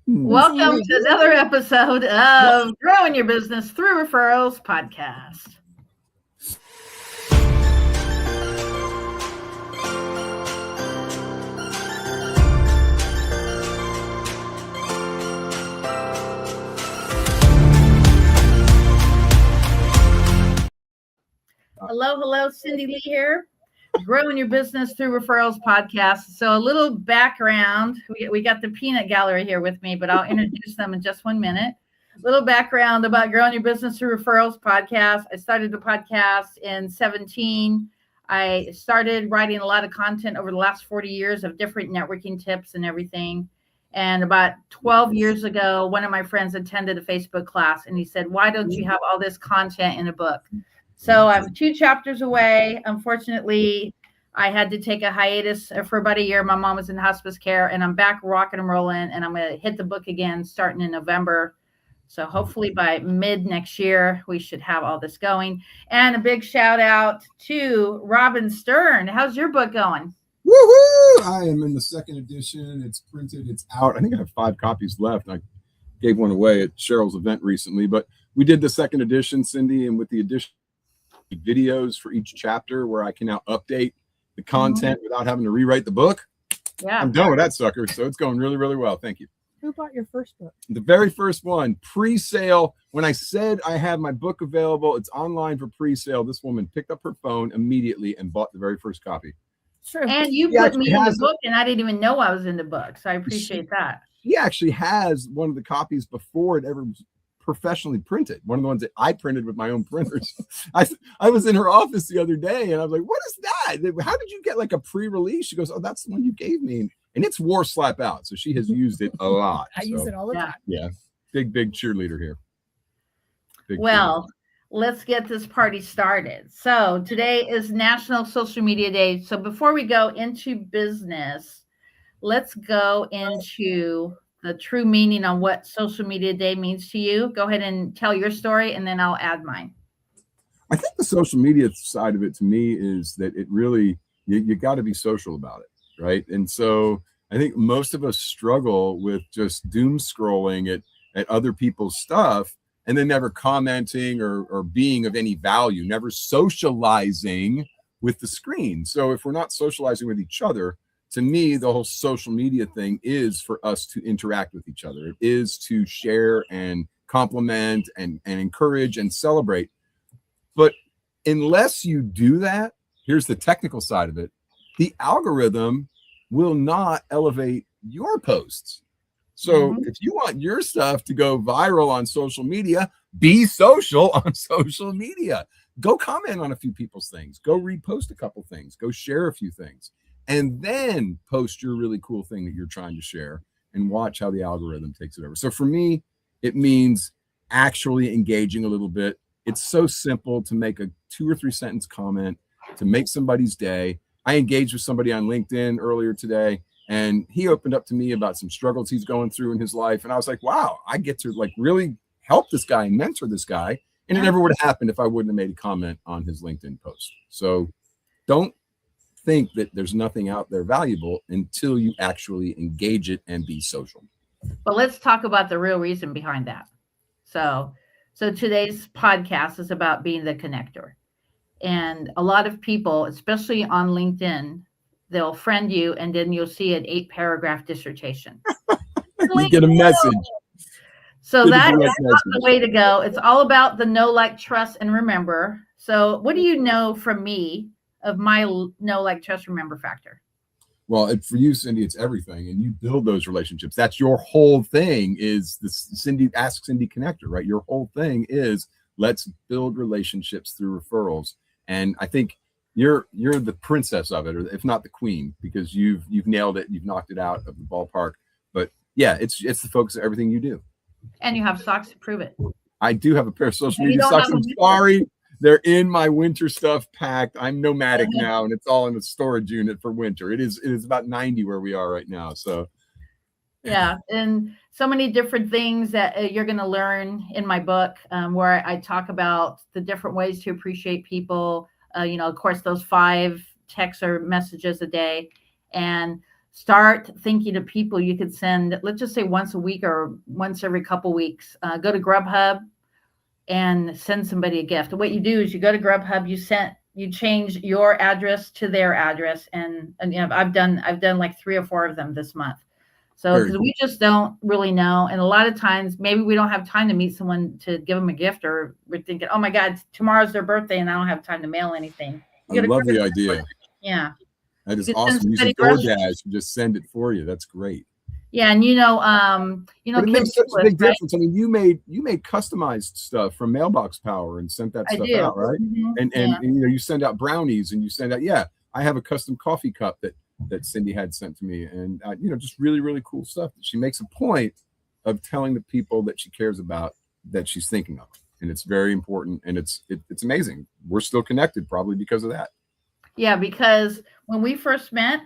Welcome to another episode of Growing Your Business Through Referrals podcast. Hello, Cindy Lee here. Growing Your Business Through Referrals podcast. So a little background. We got the peanut gallery here with me, but I'll introduce them in just 1 minute. A little background about Growing Your Business Through Referrals podcast. I started the podcast in 2017. I started writing a lot of content over the last 40 years of different networking tips and everything. And about 12 years ago, one of my friends attended a Facebook class and he said, "Why don't you have all this content in a book?" So I'm 2 chapters away. Unfortunately, I had to take a hiatus for about a year. My mom was in hospice care, and I'm back rocking and rolling, and I'm going to hit the book again starting in November. So hopefully by mid next year, we should have all this going. And a big shout out to Robin Stern. How's your book going? Woohoo! I am in the second edition. It's printed. It's out. I think I have 5 copies left. I gave one away at Cheryl's event recently, but we did the second edition, Cindy, and with the addition videos for each chapter where I can now update the content without having to rewrite the book. Yeah, I'm done with that sucker. So it's going really, really well. Thank you. Who bought your first book? The very first one, pre-sale. When I said I have my book available, it's online for pre-sale. This woman picked up her phone immediately and bought the very first copy. True. And you put me in the book, and I didn't even know I was in the book. So I appreciate that. She actually has one of the copies before it ever was professionally printed, one of the ones that I printed with my own printers. I was in her office the other day and I was like, "What is that? How did you get like a pre-release?" She goes, "Oh, that's the one you gave me." And it's war slap out. So she has used it a lot. I use it all the time. Yeah. Big cheerleader here. Let's get this party started. So today is National Social Media Day. So before we go into business, let's go into the true meaning on what Social Media Day means to you. Go ahead and tell your story, and then I'll add mine. I think the social media side of it to me is that it really, you got to be social about it, right? And so I think most of us struggle with just doom scrolling at other people's stuff and then never commenting or being of any value, never socializing with the screen. So if we're not socializing with each other, to me, the whole social media thing is for us to interact with each other. It is to share and compliment and encourage and celebrate. But unless you do that, here's the technical side of it. The algorithm will not elevate your posts. So if you want your stuff to go viral on social media, be social on social media. Go comment on a few people's things. Go repost a couple things. Go share a few things. And then post your really cool thing that you're trying to share and watch how the algorithm takes it over. So for me, it means actually engaging a little bit. It's so simple to make a 2 or 3 sentence comment to make somebody's day. I engaged with somebody on LinkedIn earlier today, and he opened up to me about some struggles he's going through in his life. And I was like, wow, I get to like really help this guy and mentor this guy. And it never would have happened if I wouldn't have made a comment on his LinkedIn post. So don't think that there's nothing out there valuable until you actually engage it and be social. But let's talk about the real reason behind that. So today's podcast is about being the connector. And a lot of people, especially on LinkedIn, they'll friend you and then you'll see an 8-paragraph dissertation. You get a message. So that's not the way to go. It's all about the know, like, trust, and remember. So what do you know from me of my know, like, trust, remember factor? Well, for you, Cindy, it's everything. And you build those relationships. That's your whole thing, is this Cindy Ask Cindy Connector, right? Your whole thing is let's build relationships through referrals. And I think you're the princess of it, or if not the queen, because you've nailed it. You've knocked it out of the ballpark. But yeah, it's the focus of everything you do. And you have socks to prove it. I do have a pair of social media socks. I'm sorry. They're in my winter stuff packed. I'm nomadic now, and it's all in the storage unit for winter. It is about 90 where we are right now. So yeah, and so many different things that you're going to learn in my book, where I talk about the different ways to appreciate people. Of course, those 5 texts or messages a day. And start thinking of people you could send, let's just say once a week or once every couple weeks. Go to Grubhub and send somebody a gift. What you do is you go to Grubhub, you change your address to their address, and I've done like 3 or 4 of them this month. So because we just don't really know, and a lot of times maybe we don't have time to meet someone to give them a gift, or we're thinking, oh my God, tomorrow's their birthday and I don't have time to mail anything. I love the idea. Yeah, that is awesome. Using DoorDash, just send it for you. That's great. Yeah, and but it makes such a big difference. I mean, you made customized stuff from Mailbox Power and sent that stuff out, right? And you send out brownies, and you send out. Yeah, I have a custom coffee cup that Cindy had sent to me, and just really, really cool stuff. She makes a point of telling the people that she cares about that she's thinking of, and it's very important, and it's amazing. We're still connected, probably because of that. Yeah, because when we first met,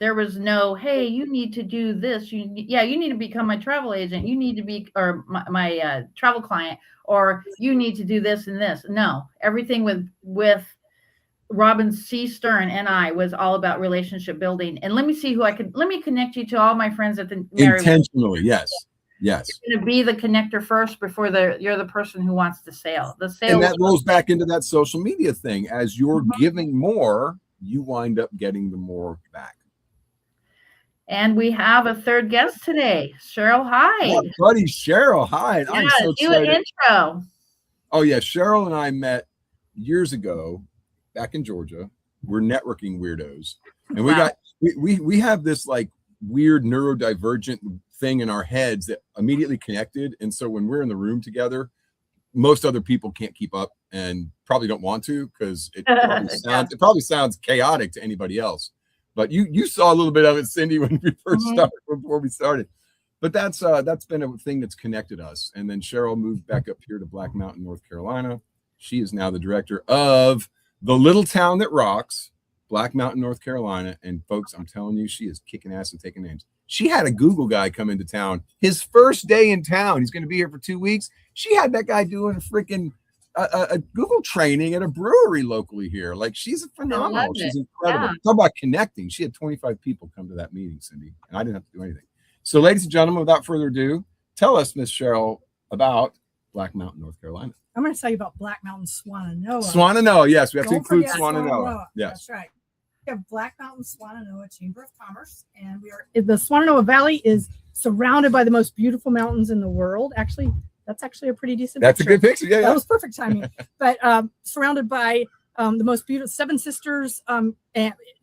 there was no, hey, you need to do this. You need to become my travel agent. You need to be, or my travel client, or you need to do this and this. No, everything with Robin C. Stern and I was all about relationship building. And let me connect you to all my friends at the intentionally. Yes. Yes. You're going to be the connector first before you're the person who wants the sale. The sale. And that rolls back into that social media thing. As you're giving more, you wind up getting the more back. And we have a third guest today, Cheryl Hyde. Yeah, buddy, Cheryl Hyde. Yeah, I'm so excited. Do an intro. Oh yeah, Cheryl and I met years ago back in Georgia. We're networking weirdos, and we have this like weird neurodivergent thing in our heads that immediately connected. And so when we're in the room together, most other people can't keep up and probably don't want to, because it probably sounds chaotic to anybody else. But you saw a little bit of it, Cindy, when we first started, before we started. But that's been a thing that's connected us. And then Cheryl moved back up here to Black Mountain, North Carolina. She is now the director of the little town that rocks, Black Mountain, North Carolina. And folks, I'm telling you, she is kicking ass and taking names. She had a Google guy come into town. His first day in town, he's going to be here for 2 weeks. She had that guy doing a freaking a Google training at a brewery locally here. Like, she's phenomenal. She's incredible. Yeah. Talk about connecting. She had 25 people come to that meeting, Cindy, and I didn't have to do anything. So, ladies and gentlemen, without further ado, tell us, Miss Cheryl, about Black Mountain, North Carolina. I'm going to tell you about Black Mountain Swannanoa. Swannanoa, yes, we have to include Swannanoa. Yes, that's right. We have Black Mountain Swannanoa Chamber of Commerce, and the Swannanoa Valley is surrounded by the most beautiful mountains in the world. Actually, that's actually a pretty decent picture. That's a good picture. Yeah, that was perfect timing. But surrounded by the most beautiful Seven Sisters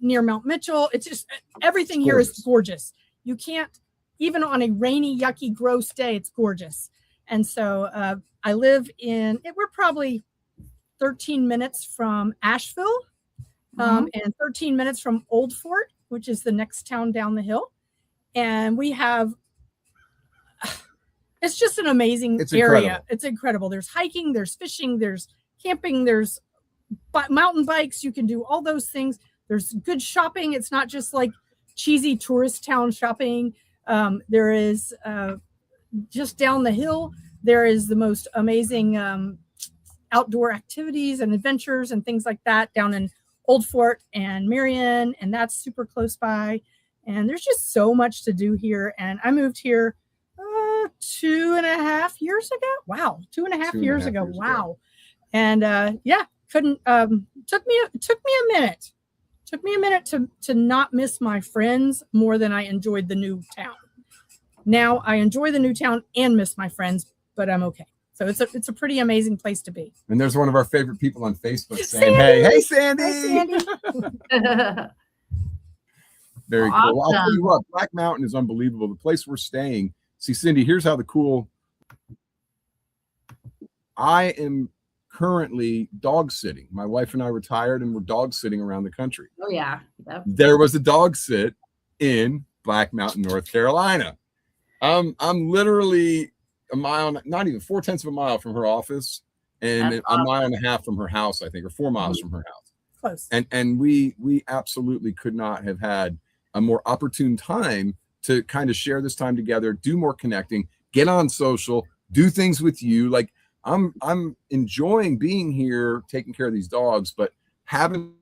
near Mount Mitchell. It's just everything here is gorgeous. You can't, even on a rainy, yucky, gross day, it's gorgeous. And so I live we're probably 13 minutes from Asheville and 13 minutes from Old Fort, which is the next town down the hill. And we have, it's just an amazing area. Incredible. It's incredible. There's hiking, there's fishing, there's camping, there's mountain bikes. You can do all those things. There's good shopping. It's not just like cheesy tourist town shopping. There is just down the hill, there is the most amazing outdoor activities and adventures and things like that down in Old Fort and Marion, and that's super close by. And there's just so much to do here. And I moved here 2.5 years ago. Wow, 2.5 years ago. Wow. And couldn't took me a minute. Took me a minute to not miss my friends more than I enjoyed the new town. Now I enjoy the new town and miss my friends, but I'm okay. So it's a pretty amazing place to be. And there's one of our favorite people on Facebook saying, Hey, Sandy. Hey, Sandy. Very cool. I'll tell you what, Black Mountain is unbelievable. The place we're staying. See, Cindy, here's how I am currently dog sitting. My wife and I retired and we're dog sitting around the country. Oh yeah. Yep. There was a dog sit in Black Mountain, North Carolina. I'm literally a mile, not even 0.4 of a mile from her office, and a mile and a half from her house, I think, or 4 miles from her house. Close. And we absolutely could not have had a more opportune time to kind of share this time together, do more connecting, get on social, do things with you. Like, I'm enjoying being here, taking care of these dogs, but having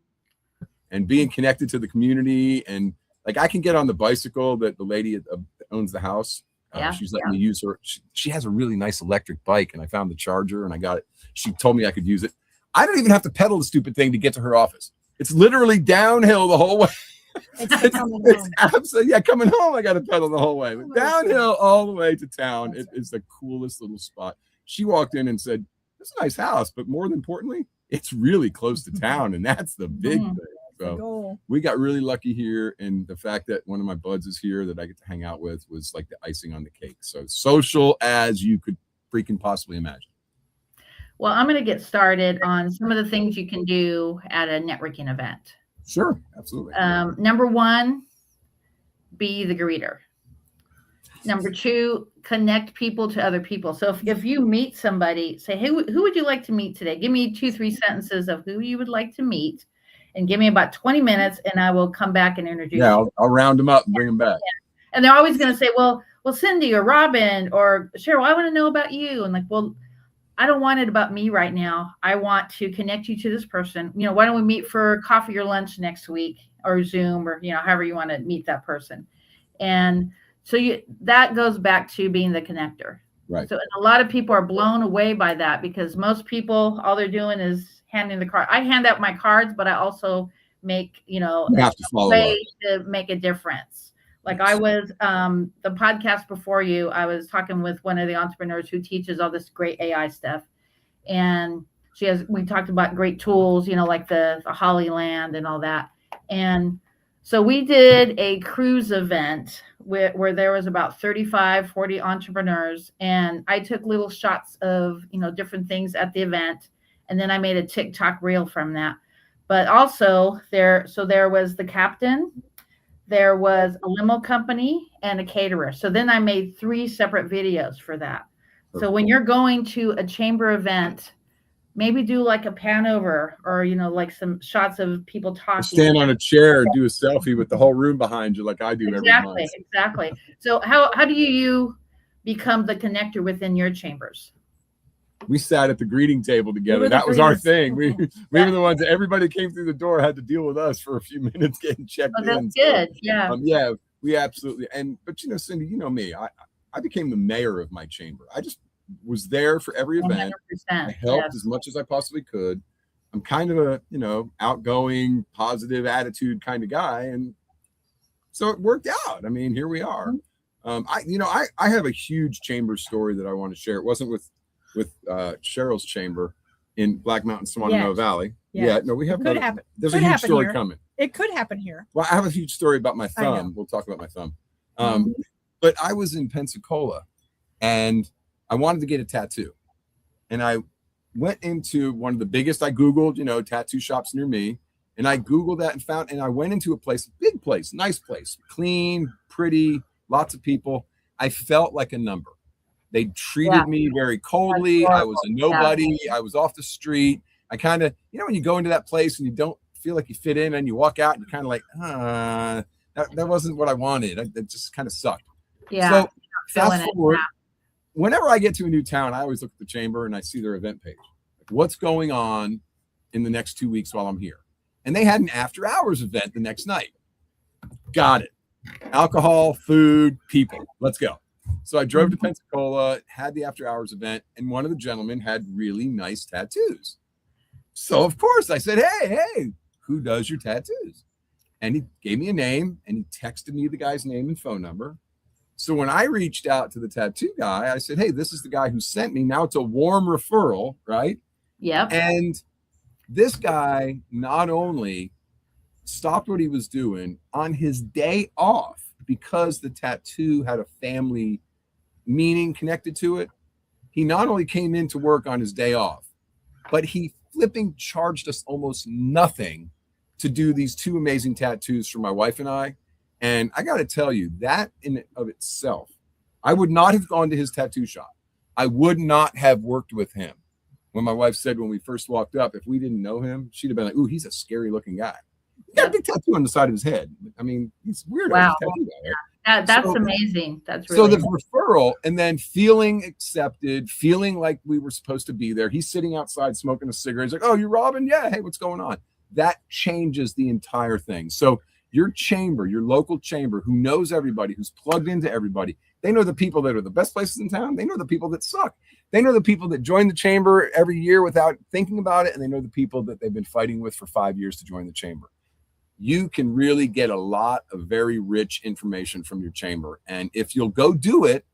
and being connected to the community and Like I can get on the bicycle that the lady owns the house. She's letting me use her. She has a really nice electric bike, and I found the charger and I got it. She told me I could use it. I don't even have to pedal the stupid thing to get to her office. It's literally downhill the whole way. It's absolutely, coming home, I got to pedal the whole way. But downhill all the way to town. It is the coolest little spot. She walked in and said, "It's a nice house, but more than importantly, it's really close to town." And that's the big thing. So we got really lucky here. And the fact that one of my buds is here that I get to hang out with was like the icing on the cake. So social as you could freaking possibly imagine. Well, I'm going to get started on some of the things you can do at a networking event. Sure, absolutely. Number one, be the greeter. Number two, connect people to other people. So if you meet somebody, say, hey, who would you like to meet today? Give me 2-3 sentences of who you would like to meet, and give me about 20 minutes, and I will come back and introduce you. I'll round them up and bring them back. Yeah. And they're always going to say, well, Cindy or Robin or Cheryl, I want to know about you. And like, well, I don't want it about me right now. I want to connect you to this person. Why don't we meet for coffee or lunch next week, or Zoom, or, however you want to meet that person. And so that goes back to being the connector. Right. So a lot of people are blown away by that, because most people, all they're doing is handing the card. I hand out my cards, but I also make, you have to follow way to make a difference. Like I was, the podcast before you, I was talking with one of the entrepreneurs who teaches all this great AI stuff. And we talked about great tools, like the Hollyland and all that. And so we did a cruise event where there was about 35, 40 entrepreneurs. And I took little shots of, different things at the event. And then I made a TikTok reel from that. But also there was the captain, there was a limo company, and a caterer. So then I made 3 separate videos for that. So when you're going to a chamber event, maybe do like a pan over, or, like some shots of people talking. Stand on a chair and do a selfie with the whole room behind you, like I do every month. Exactly. So how do you become the connector within your chambers? We sat at the greeting table together. That was our thing. We were the ones that everybody that came through the door had to deal with us for a few minutes getting checked in. That's good. Yeah. We absolutely. But Cindy, me, I became the mayor of my chamber. I just was there for every event. 100%, I helped as much as I possibly could. I'm kind of a, outgoing, positive attitude kind of guy. And so it worked out. I mean, here we are. I have a huge chamber story that I want to share. It wasn't with Cheryl's chamber in Black Mountain, Swananoa Valley. Yeah, no, we have. There's a huge story coming. It could happen here. Well, I have a huge story about my thumb. We'll talk about my thumb. But I was in Pensacola, and I wanted to get a tattoo, and I went into one of the biggest. I Googled, tattoo shops near me, and I Googled that and I went into a place, big place, nice place, clean, pretty, lots of people. I felt like a number. They treated me very coldly. I was a nobody. I was off the street. I kind of, when you go into that place and you don't feel like you fit in, and you walk out and you're kind of like, that wasn't what I wanted. It just kind of sucked. Yeah. So fast forward, whenever I get to a new town, I always look at the chamber and I see their event page. Like, what's going on in the next 2 weeks while I'm here? And they had an after hours event the next night. Got it. Alcohol, food, people. Let's go. So I drove to Pensacola, had the after hours event, and one of the gentlemen had really nice tattoos. So of course I said, hey, who does your tattoos? And he gave me a name, and he texted me the guy's name and phone number. So when I reached out to the tattoo guy, I said, hey, this is the guy who sent me. Now it's a warm referral, right? Yep. And this guy not only stopped what he was doing on his day off, because the tattoo had a family meaning connected to it, he not only came in to work on his day off, but he flipping charged us almost nothing to do these 2 amazing tattoos for my wife and I. And I got to tell you, that in and of itself, I would not have gone to his tattoo shop. I would not have worked with him. When my wife said when we first walked up, if we didn't know him, she'd have been like, ooh, he's a scary looking guy. He got a big tattoo on the side of his head. I mean, he's weird. Wow. That's amazing. That's really so the referral, and then feeling accepted, feeling like we were supposed to be there. He's sitting outside smoking a cigarette. He's like, oh, you're Robin? Yeah. Hey, what's going on? That changes the entire thing. So Your chamber, your local chamber, who knows everybody, who's plugged into everybody. They know the people that are the best places in town. They know the people that suck. They know the people that join the chamber every year without thinking about it. And they know the people that they've been fighting with for 5 years to join the chamber. You can really get a lot of very rich information from your chamber. And if you'll go do it,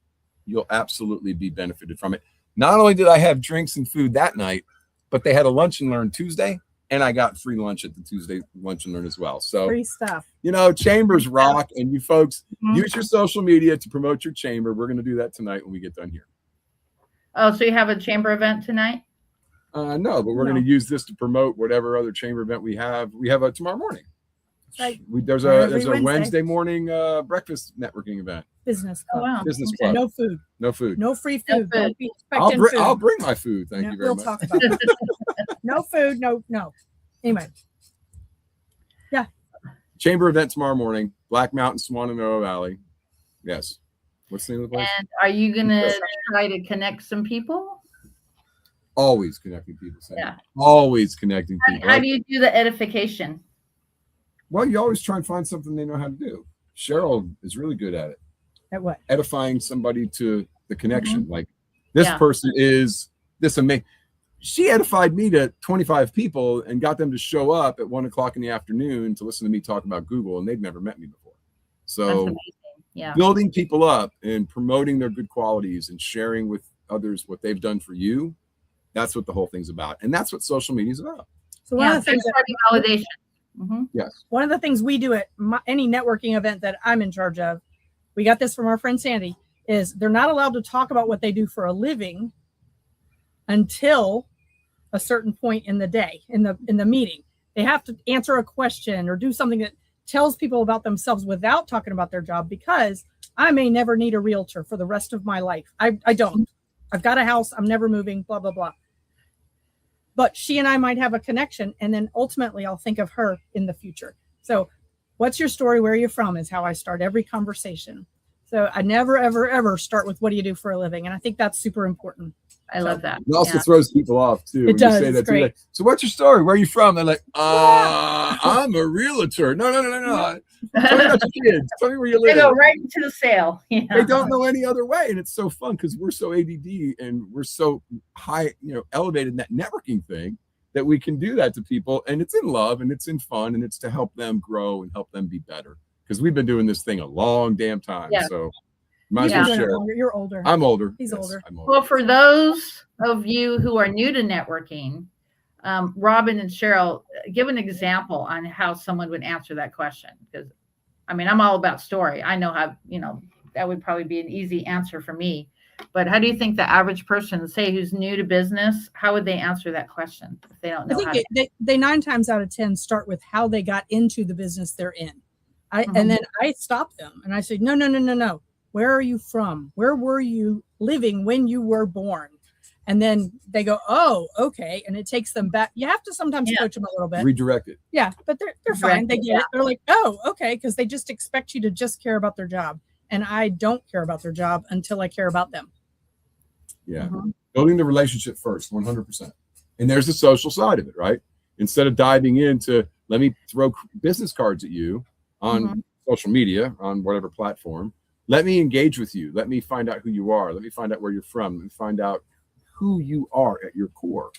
you'll absolutely be benefited from it. Not only did I have drinks and food that night, but they had a lunch and learn Tuesday. And I got free lunch at the Tuesday lunch and learn as well. So free stuff. Chambers rock, and you folks use your social media to promote your chamber. We're going to do that tonight when we get done here. Oh, so you have a chamber event tonight? No, but we're going to use this to promote whatever other chamber event we have. We have a tomorrow morning. Right. There's a Wednesday morning breakfast networking event. Business club. Oh, wow. Business club. No food. No food. No free food. No food. Don't be expecting food. I'll bring my food. Thank you very much. We'll talk about it. No food. No. Anyway. Yeah. Chamber event tomorrow morning. Black Mountain, Swananoa Valley. Yes. What's the name of the place? And are you going to try to connect some people? Always connecting people. Sam. Yeah. Always connecting people. How do you do the edification? Well, you always try and find something they know how to do. Cheryl is really good at it. At what? Edifying somebody to the connection. Like this person is this amazing. She edified me to 25 people and got them to show up at 1 o'clock in the afternoon to listen to me talk about Google, and they'd never met me before. So building people up and promoting their good qualities and sharing with others what they've done for you, that's what the whole thing's about. And that's what social media is about. So one of the things validation. Yes. One of the things we do at any networking event that I'm in charge of, we got this from our friend Sandy, is they're not allowed to talk about what they do for a living until a certain point in the day, in the meeting. They have to answer a question or do something that tells people about themselves without talking about their job, because I may never need a realtor for the rest of my life. I don't. I've got a house. I'm never moving, blah, blah, blah. But she and I might have a connection, and then ultimately I'll think of her in the future. So what's your story? Where are you from? Is how I start every conversation. So I never, ever, ever start with what do you do for a living? And I think that's super important. I love that. It also throws people off too. It does. You say that great. Like, so what's your story? Where are you from? They're like, I'm a realtor. No. Tell me about your kids. Tell me where you live. They go right into the sale. Yeah. They don't know any other way. And it's so fun because we're so ADD and we're so high, elevated in that networking thing that we can do that to people. And it's in love and it's in fun and it's to help them grow and help them be better. Because we've been doing this thing a long damn time. Yeah. So might as well share. You're older. I'm older. He's older. I'm older. Well, for those of you who are new to networking, Robin and Cheryl, give an example on how someone would answer that question. Because, I'm all about story. I know how, that would probably be an easy answer for me. But how do you think the average person, say who's new to business, how would they answer that question if they don't know? I think they 9 times out of 10 start with how they got into the business they're in. And then I stop them and I say, no. Where are you from? Where were you living when you were born? And then they go, oh, okay. And it takes them back. You have to sometimes coach them a little bit. Redirect it. Yeah, but they're fine. They get it. They're like, oh, okay. Because they just expect you to just care about their job. And I don't care about their job until I care about them. Yeah. Building the relationship first, 100%. And there's the social side of it, right? Instead of diving into, let me throw business cards at you on social media, on whatever platform. Let me engage with you. Let me find out who you are. Let me find out where you're from. Let me find out who you are at your core.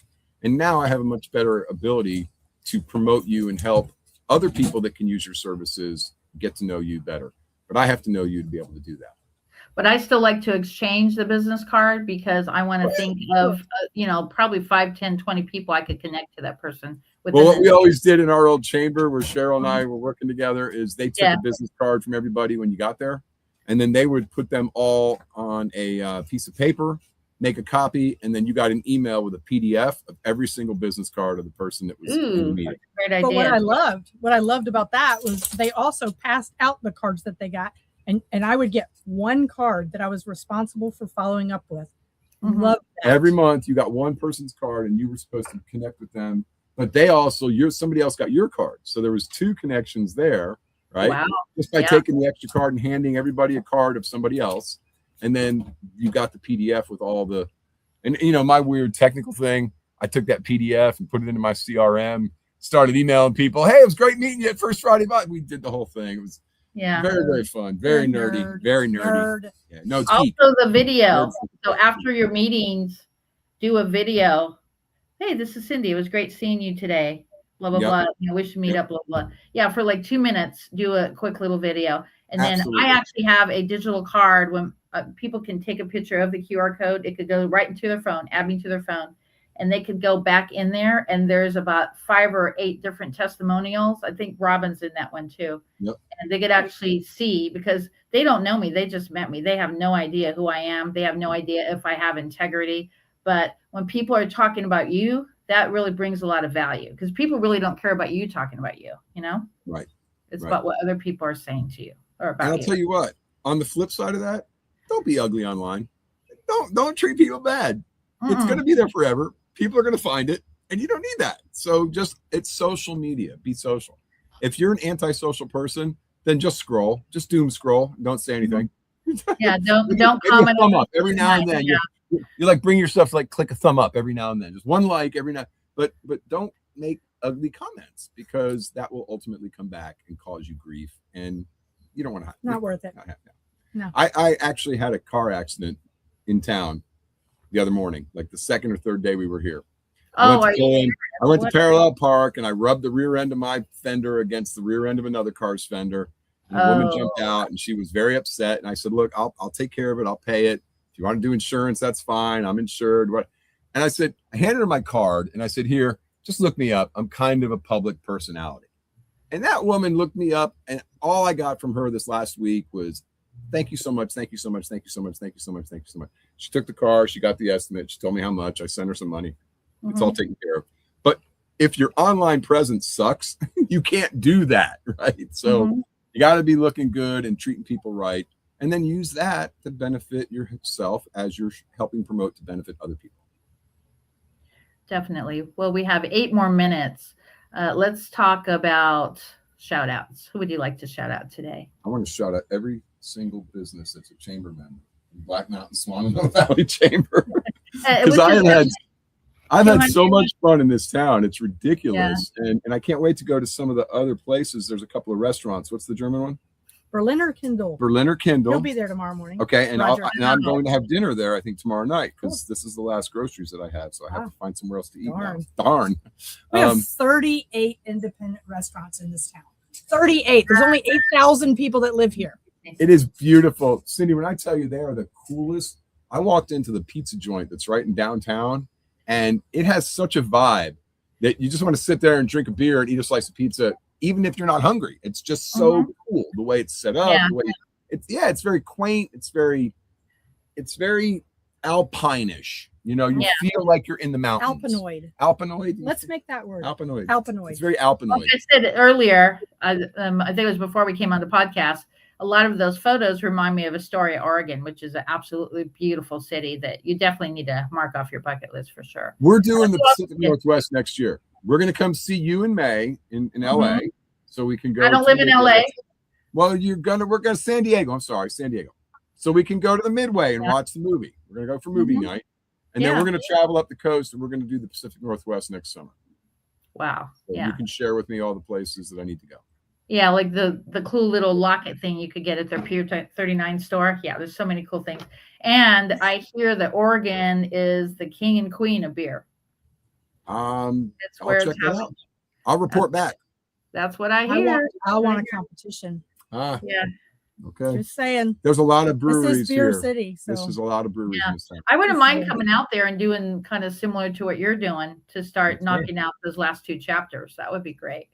And now I have a much better ability to promote you and help other people that can use your services get to know you better. But I have to know you to be able to do that. But I still like to exchange the business card because I want to think of, probably 5, 10, 20 people I could connect to that person. Well, what we always did in our old chamber where Cheryl and I were working together is they took a business card from everybody when you got there. And then they would put them all on a piece of paper, make a copy, and then you got an email with a PDF of every single business card of the person that was in the meeting. Great idea. But what I loved about that was they also passed out the cards that they got, and I would get one card that I was responsible for following up with. Love that. Every month you got one person's card, and you were supposed to connect with them. But they also, somebody else got your card, so there was 2 connections there. Right. Wow. Just by taking the extra card and handing everybody a card of somebody else. And then you got the PDF with all the, and my weird technical thing, I took that PDF and put it into my CRM started emailing people. Hey, it was great meeting you at First Friday Night. We did the whole thing. It was very, very fun. Very nerdy. Very nerdy. Yeah, no, it's also geek. the video. So after your meetings, do a video. Hey, this is Cindy. It was great seeing you today. Blah, blah, blah. We should meet up, blah, blah. Yeah, for like 2 minutes, do a quick little video. And then I actually have a digital card when people can take a picture of the QR code. It could go right into their phone, add me to their phone, and they could go back in there. And there's about 5 or 8 different testimonials. I think Robin's in that one too. Yep. And they could actually see, because they don't know me. They just met me. They have no idea who I am. They have no idea if I have integrity. But when people are talking about you, that really brings a lot of value, because people really don't care about you talking about you, Right. It's about what other people are saying to you or about and I'll tell you what, on the flip side of that, don't be ugly online. Don't treat people bad. It's going to be there forever. People are going to find it, and you don't need that. So it's social media. Be social. If you're an antisocial person, then just scroll, just doom scroll. Don't say anything. Yeah. Don't comment. Thumb up every now and then. You like bring your stuff to like click a thumb up every now and then, just one like every now, but don't make ugly comments, because that will ultimately come back and cause you grief, and you don't want to. Not worth it. No. I actually had a car accident in town the other morning, like the second or third day we were here. I went to Parallel Park, and I rubbed the rear end of my fender against the rear end of another car's fender. And the woman jumped out, and she was very upset. And I said, "Look, I'll take care of it. I'll pay it. If you want to do insurance, that's fine. I'm insured." And I said, I handed her my card, and I said, "Here, just look me up. I'm kind of a public personality." And that woman looked me up, and all I got from her this last week was, "Thank you so much. Thank you so much. Thank you so much. Thank you so much. Thank you so much." She took the car. She got the estimate. She told me how much. I sent her some money. It's all taken care of. But if your online presence sucks, you can't do that, right? So you got to be looking good and treating people right. And then use that to benefit yourself as you're helping promote to benefit other people. Definitely. Well, we have 8 more minutes. Let's talk about shout outs. Who would you like to shout out today? I want to shout out every single business that's a chamber member in Black Mountain Swananoa Valley Chamber. Because I've had so much fun in this town. It's ridiculous. Yeah. And I can't wait to go to some of the other places. There's a couple of restaurants. What's the German one? Berliner Kindle. He'll be there tomorrow morning. Okay, and I'm going to have dinner there, I think, tomorrow night, because this is the last groceries that I have, so I have to find somewhere else to eat now. Darn. We have 38 independent restaurants in this town. 38. There's only 8,000 people that live here. It is beautiful. Cindy, when I tell you they are the coolest, I walked into the pizza joint that's right in downtown, and it has such a vibe that you just want to sit there and drink a beer and eat a slice of pizza, even if you're not hungry. It's just so cool the way it's set up. The way it's very quaint. It's very alpine-ish. You feel like you're in the mountains. Alpinoid. Let's make that word. Alpinoid. It's very alpinoid. Like I said earlier, I think it was before we came on the podcast, a lot of those photos remind me of Astoria, Oregon, which is an absolutely beautiful city that you definitely need to mark off your bucket list for sure. We're doing the Pacific Northwest next year. We're going to come see you in May in LA, so we can go. I don't live in LA. Well, we're going to San Diego. I'm sorry, San Diego. So we can go to the Midway and watch the movie. We're going to go for movie night, and then we're going to travel up the coast, and we're going to do the Pacific Northwest next summer. Wow. So you can share with me all the places that I need to go. Yeah, like the cool little locket thing you could get at their Pier 39 store. Yeah, there's so many cool things. And I hear that Oregon is the king and queen of beer. That's where it's happening. I'll report back. That's what I hear. I want a competition. Yeah. Okay. Just saying. There's a lot of breweries this is beer here. City. So. This is a lot of breweries in this town. I wouldn't mind coming out there and doing kind of similar to what you're doing to start knocking out those last 2 chapters. That would be great.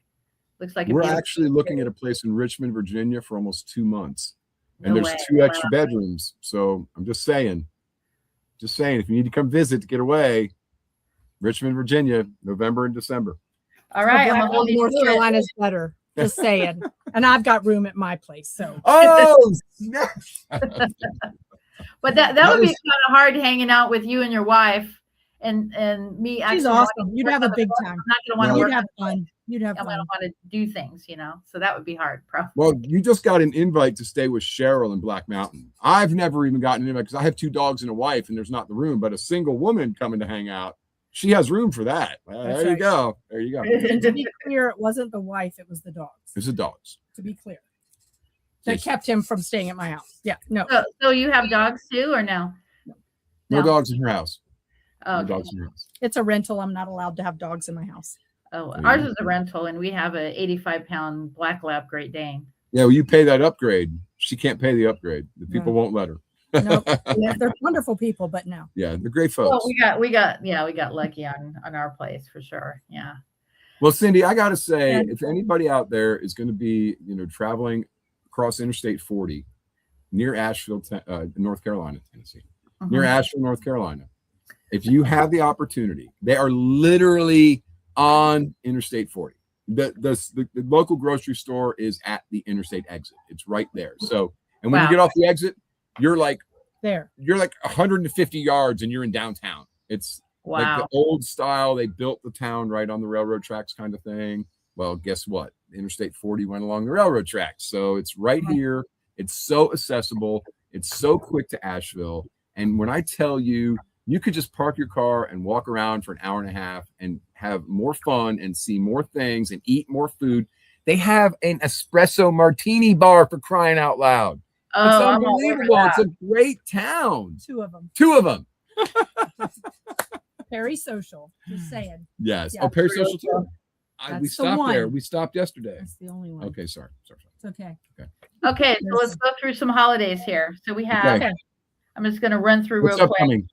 Looks like we're actually looking at a place in Richmond, Virginia for almost 2 months. And there's 2 extra bedrooms. So I'm just saying, if you need to come visit to get away, Richmond, Virginia, November and December. All right. North Carolina's better. Just saying. And I've got room at my place. So but that would be kind of hard hanging out with you and your wife and me. She's awesome. You'd have a big time. I'm not going to want to work. You'd have fun. You'd have fun. I don't want to do things, so that would be hard. Probably. Well, you just got an invite to stay with Cheryl in Black Mountain. I've never even gotten an invite because I have 2 dogs and a wife and there's not the room, but a single woman coming to hang out. She has room for that. That's There you right. go. There you go. And to be clear, it wasn't the wife, it was the dogs. It's the dogs. To be clear. That Yes. kept him from staying at my house. Yeah, no. So you have dogs too, or no? No dogs in her house. Oh, No okay. dogs in her house. It's a rental. I'm not allowed to have dogs in my house. Oh, There you ours go. is a rental, and we have a 85-pound black lab Great Dane. Yeah, well, you pay that upgrade. She can't pay the upgrade. The people No. won't let her. No, yeah, they're wonderful people, but no. Yeah, they're great Well, folks. we got lucky on our place for sure. Yeah. Well, Cindy, I got to say, Yeah. if anybody out there is going to be, traveling across Interstate 40 near Asheville, North Carolina, Tennessee, near Asheville, North Carolina, if you have the opportunity, they are literally on Interstate 40. The local grocery store is at the interstate exit. It's right there. So, and when you get off the exit, you're like 150 yards and you're in downtown. It's like the old style. They built the town right on the railroad tracks kind of thing. Well, guess what? Interstate 40 went along the railroad tracks. So it's right here. It's so accessible. It's so quick to Asheville. And when I tell you, you could just park your car and walk around for an hour and a half and have more fun and see more things and eat more food. They have an espresso martini bar, for crying out loud. Oh, It's unbelievable. It's a great town. Two of them. Very social. Just saying. Yes. Yeah. Oh, Parasocial too. We That's the stopped one. there. We stopped yesterday. That's the only one. Okay, sorry. It's okay. Okay, so let's go through some holidays here. So we have. Okay. I'm just going to run through What's real quick. upcoming?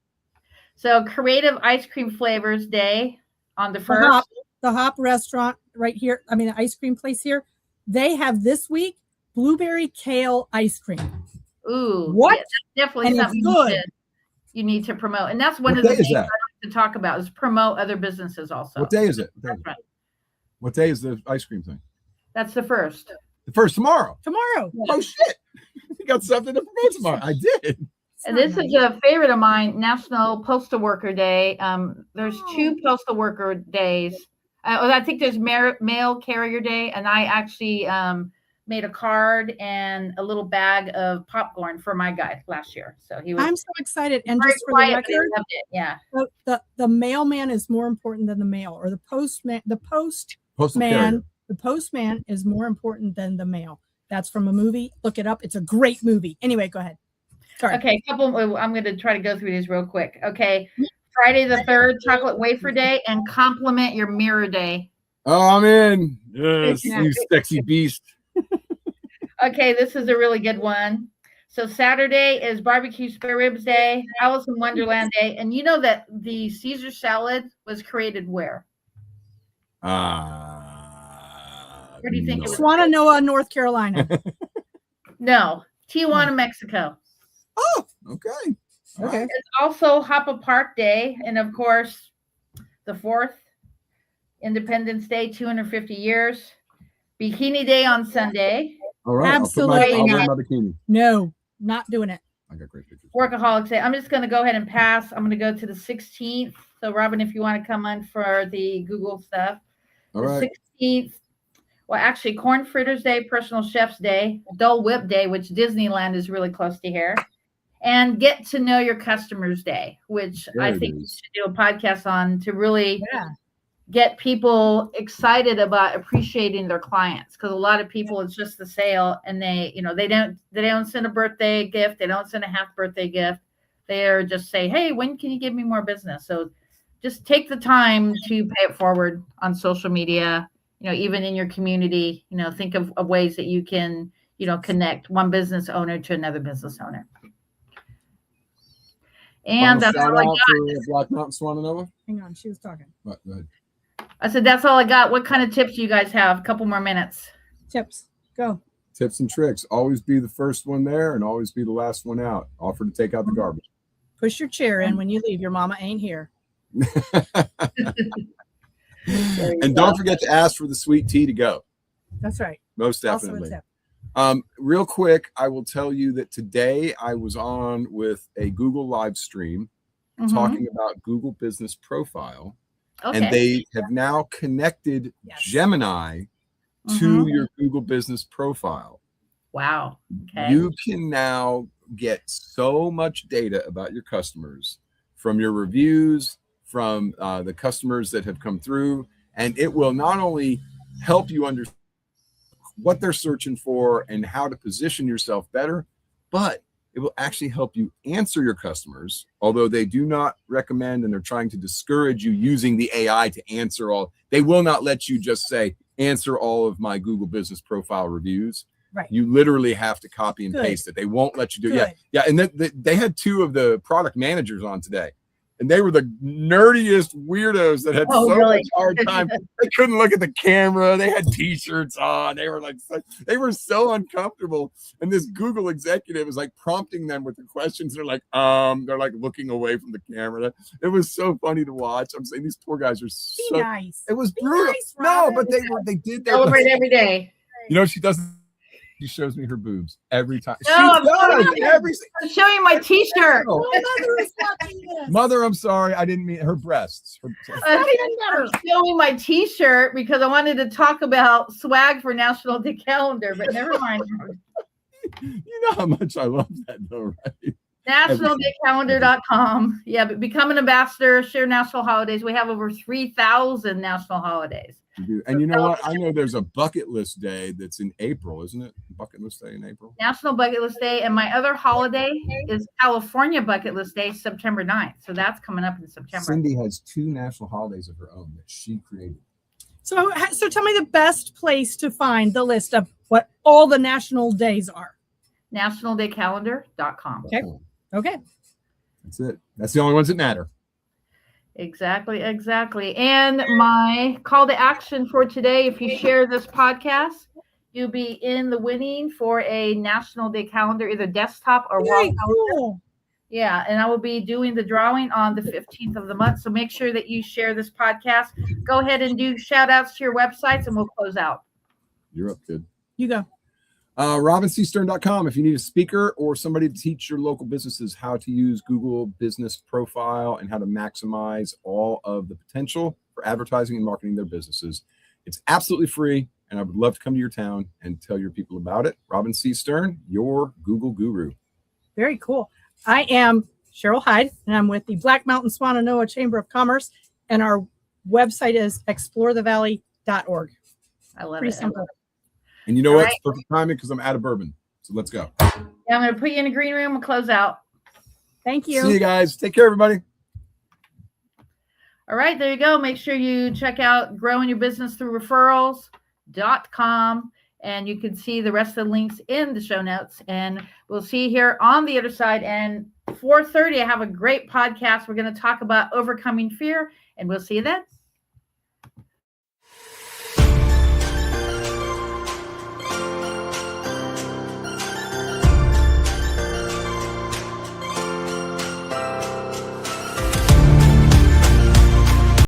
So Creative Ice Cream Flavors Day on the 1st. The Hop restaurant right here. I mean, the ice cream place here. They have this week blueberry kale ice cream. Ooh, What? Yeah, that's definitely And it's something good. you need to promote. And that's one What of the day is things I that? like to talk about is promote other businesses also. What day is it? That's right. What day is the ice cream thing? That's the 1st. The first tomorrow. Tomorrow. Oh shit! You got something to promote tomorrow. I did. And this is a favorite of mine, National Postal Worker Day. There's 2 postal worker days. I think there's Mail Carrier Day, and I actually made a card and a little bag of popcorn for my guy last year. So he was. I'm so excited. And very just for quiet, the but he record, loved it. Yeah. the mailman is more important than the mail, or the postman. The Postal carrier. the postman is more important than the mail. That's from a movie. Look it up. It's a great movie. Anyway, go ahead. Sorry. Okay, I'm going to try to go through these real quick. Okay, Friday the 3rd, Chocolate Wafer Day, and Compliment Your Mirror Day. Oh, I'm in. Yes, you sexy beast. Okay, this is a really good one. So Saturday is Barbecue Spare Ribs Day, Alice in Wonderland Day, and you know that the Caesar salad was created where? Where do you think it was? Swannanoa, North Carolina. No, Tijuana, Mexico. Oh, okay. Okay. It's also Hoppa Park Day, and of course, the 4th, Independence Day, 250 years. Bikini Day on Sunday. All right. Absolutely I'll wear not. my bikini. No, not doing it. I got great pictures. Workaholics Day. I'm just going to go ahead and pass. I'm going to go to the 16th. So, Robin, if you want to come on for the Google stuff. All The right. 16th. Well, actually, Corn Fritters Day, Personal Chef's Day, Dole Whip Day, which Disneyland is really close to here, and Get to Know Your Customers Day, which There I it think we is. should do a podcast on to really Yeah. get people excited about appreciating their clients, because a lot of people, it's just the sale, and they don't send a birthday gift, they don't send a half birthday gift, they're just say, hey, when can you give me more business? So just take the time to pay it forward on social media, even in your community. Think of ways that you can connect one business owner to another business owner. And that's all I got. For Black Mountain Swannanoa. Hang on. She was talking. Go ahead. I said, that's all I got. What kind of tips do you guys have? A couple more minutes. Tips. Go. Tips and tricks. Always be the first one there and always be the last one out. Offer to take out the garbage. Push your chair in when you leave. Your mama ain't here. And don't forget to ask for the sweet tea to go. That's right. Most Also a definitely. tip. Real quick, I will tell you that today I was on with a Google live stream talking about Google Business Profile. Okay. And they have now connected Gemini to your Google Business Profile. Wow. Okay. You can now get so much data about your customers, from your reviews, from the customers that have come through, and it will not only help you understand what they're searching for and how to position yourself better, but it will actually help you answer your customers, although they do not recommend and they're trying to discourage you using the AI to answer all. They will not let you just say, answer all of my Google business profile reviews. Right. You literally have to copy and paste it. They won't let you do it. Yeah. And they had two of the product managers on today. And they were the nerdiest weirdos that had much hard time. They couldn't look at the camera. They had t-shirts on. They were so uncomfortable. And this Google executive was like prompting them with the questions. They're like looking away from the camera. It was so funny to watch. I'm saying these poor guys are so nice. It was brutal. Nice, no, but they did their Celebrate every day. You know, she doesn't. She shows me her boobs every time. No, I'm showing my t-shirt. Mother, I'm sorry. I didn't mean her breasts. I'm showing my t-shirt because I wanted to talk about swag for National Day Calendar, but never mind. You know how much I love that though, right? NationalDayCalendar.com. Yeah, but become an ambassador, share national holidays. We have over 3,000 national holidays. And you know what? I know there's a bucket list day that's in April, isn't it? Bucket list day in April. National Bucket List Day. And my other holiday is California Bucket List Day, September 9th. So that's coming up in September. Cindy has 2 national holidays of her own that she created. So tell me the best place to find the list of what all the national days are. NationalDayCalendar.com. Okay. That's it. That's the only ones that matter. Exactly. And my call to action for today, if you share this podcast, you'll be in the winning for a National Day Calendar, either desktop or wall calendar. Cool. Yeah, and I will be doing the drawing on the 15th of the month. So make sure that you share this podcast. Go ahead and do shout outs to your websites and we'll close out. You're up, kid. You go. RobinCStern.com if you need a speaker or somebody to teach your local businesses how to use Google Business Profile and how to maximize all of the potential for advertising and marketing their businesses. It's absolutely free, and I would love to come to your town and tell your people about it. Robin C. Stern, your Google guru. Very cool. I am Cheryl Hyde, and I'm with the Black Mountain Swannanoa Chamber of Commerce, and our website is explorethevalley.org. I love Pretty it. simple. And you know what? It's perfect timing because I'm out of bourbon. So let's go. Yeah, I'm going to put you in the green room and close out. Thank you. See you guys. Take care, everybody. All right, there you go. Make sure you check out growing your business through referrals.com, and you can see the rest of the links in the show notes. And we'll see you here on the other side. And 4:30, I have a great podcast. We're going to talk about overcoming fear, and we'll see you then.